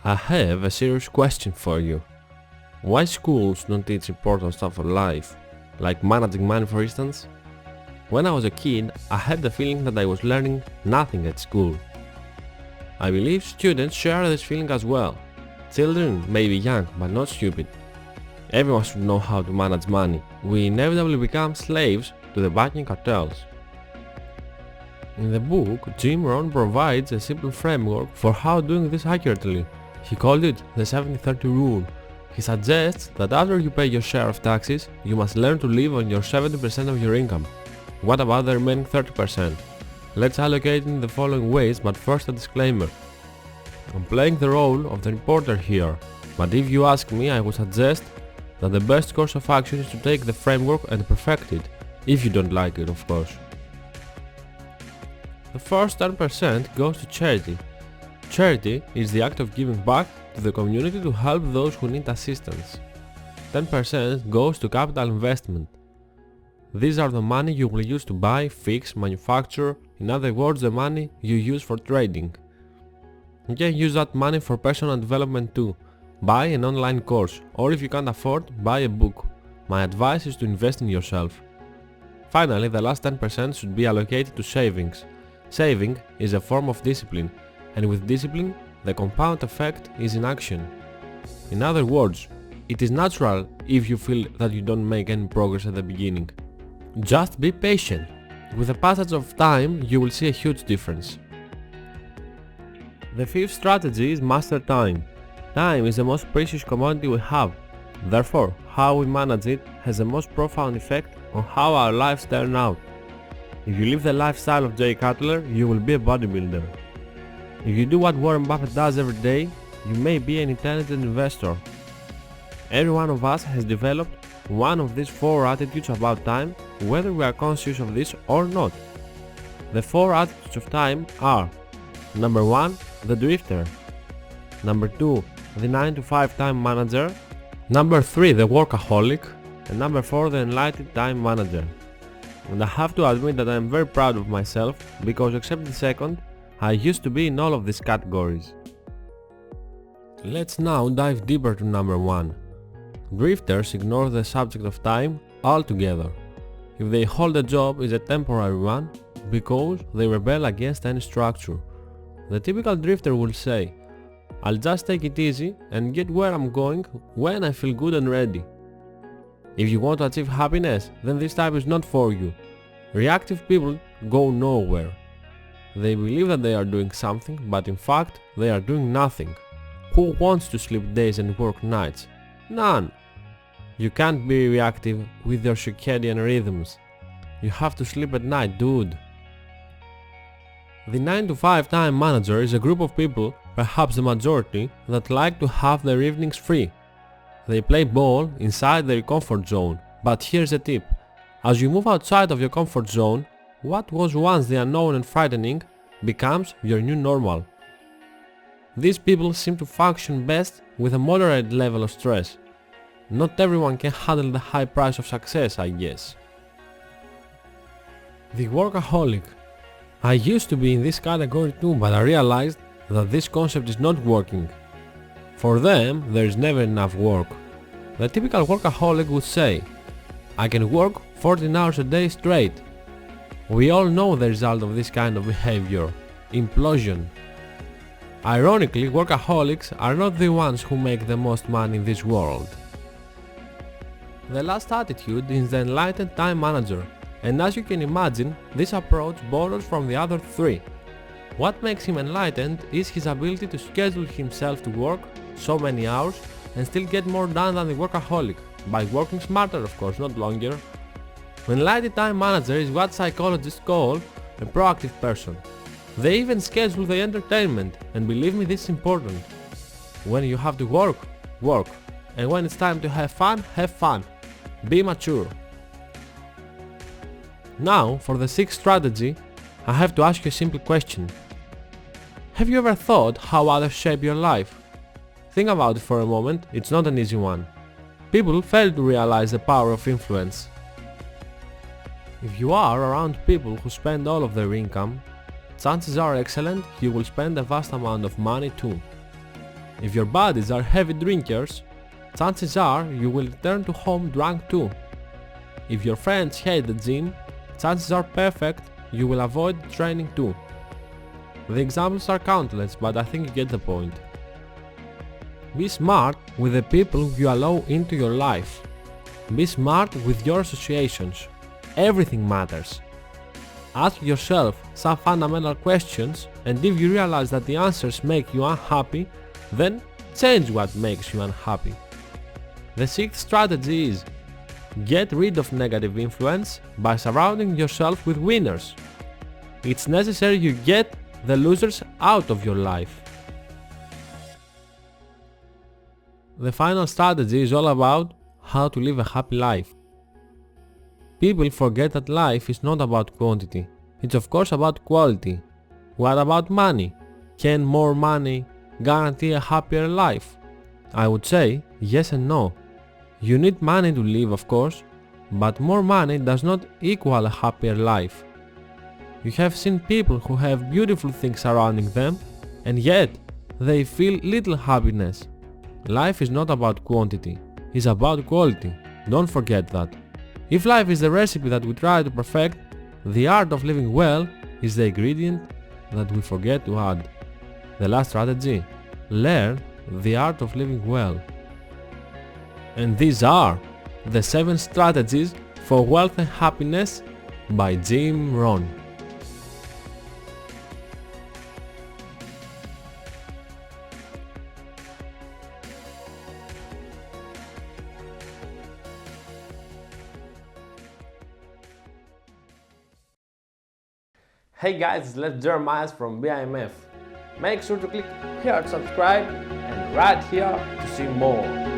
I have a serious question for you. Why schools don't teach important stuff for life, like managing money for instance? When I was a kid, I had the feeling that I was learning nothing at school. I believe students share this feeling as well. Children may be young, but not stupid. Everyone should know how to manage money. We inevitably become slaves to the banking cartels. In the book, Rohn provides a simple framework for how doing this accurately. He called it the 70-30 rule. He suggests that after you pay your share of taxes, you must learn to live on your 70% of your income. What about the remaining 30%? Let's allocate in the following ways, but first a disclaimer. I'm playing the role of the reporter here, but if you ask me, I would suggest that the best course of action is to take the framework and perfect it, if you don't like it, of course. The first 10% goes to charity. Charity is the act of giving back to the community to help those who need assistance. 10% goes to capital investment. These are the money you will use to buy, fix, manufacture, in other words the money you use for trading. You can use that money for personal development too. Buy an online course, or if you can't afford, buy a book. My advice is to invest in yourself. Finally, the last 10% should be allocated to savings. Saving is a form of discipline, and with discipline, the compound effect is in action. In other words, it is natural if you feel that you don't make any progress at the beginning. Just be patient. With the passage of time, you will see a huge difference. The fifth strategy is master time. Time is the most precious commodity we have. Therefore, how we manage it has the most profound effect on how our lives turn out. If you live the lifestyle of Jay Cutler, you will be a bodybuilder. If you do what Warren Buffett does every day, you may be an intelligent investor. Every one of us has developed one of these four attitudes about time, whether we are conscious of this or not. The four attitudes of time are: Number 1, the drifter. Number 2, the 9-to-5 time manager. Number 3, the workaholic. And number 4, the enlightened time manager. And I have to admit that I am very proud of myself, because except the second, I used to be in all of these categories. Let's now dive deeper to number 1. Drifters ignore the subject of time altogether. If they hold a job, it's a temporary one, because they rebel against any structure. The typical drifter will say, I'll just take it easy and get where I'm going when I feel good and ready. If you want to achieve happiness, then this type is not for you. Reactive people go nowhere. They believe that they are doing something, but in fact, they are doing nothing. Who wants to sleep days and work nights? None. You can't be reactive with your circadian rhythms. You have to sleep at night, dude. The 9-to-5 time manager is a group of people, perhaps the majority, that like to have their evenings free. They play ball inside their comfort zone, but here's a tip. As you move outside of your comfort zone, what was once the unknown and frightening becomes your new normal. These people seem to function best with a moderate level of stress. Not everyone can handle the high price of success, I guess. The workaholic. I used to be in this category too, but I realized that this concept is not working. For them, there is never enough work. The typical workaholic would say, I can work 14 hours a day straight. We all know the result of this kind of behavior: implosion. Ironically, workaholics are not the ones who make the most money in this world. The last attitude is the enlightened time manager, and as you can imagine, this approach borrows from the other three. What makes him enlightened is his ability to schedule himself to work so many hours and still get more done than the workaholic, by working smarter of course, not longer. The enlightened time manager is what psychologists call a proactive person. They even schedule the entertainment, and believe me, this is important. When you have to work, work, and when it's time to have fun, have fun. Be mature. Now, for the sixth strategy, I have to ask you a simple question. Have you ever thought how others shape your life? Think about it for a moment, it's not an easy one. People fail to realize the power of influence. If you are around people who spend all of their income, chances are excellent you will spend a vast amount of money too. If your buddies are heavy drinkers, chances are you will return to home drunk too. If your friends hate the gym, chances are perfect you will avoid training too. The examples are countless, but I think you get the point. Be smart with the people you allow into your life. Be smart with your associations. Everything matters. Ask yourself some fundamental questions, and if you realize that the answers make you unhappy, then change what makes you unhappy. The sixth strategy is get rid of negative influence by surrounding yourself with winners. It's necessary you get the losers out of your life. The final strategy is all about how to live a happy life. People forget that life is not about quantity. It's of course about quality. What about money? Can more money guarantee a happier life? I would say yes and no. You need money to live, of course, but more money does not equal a happier life. You have seen people who have beautiful things surrounding them, and yet they feel little happiness. Life is not about quantity, it's about quality. Don't forget that. If life is the recipe that we try to perfect, the art of living well is the ingredient that we forget to add. The last strategy: learn the art of living well. And these are the 7 strategies for wealth and happiness by Jim Rohn. Hey guys, it's Jeremiah from BIMF. Make sure to click here to subscribe and right here to see more.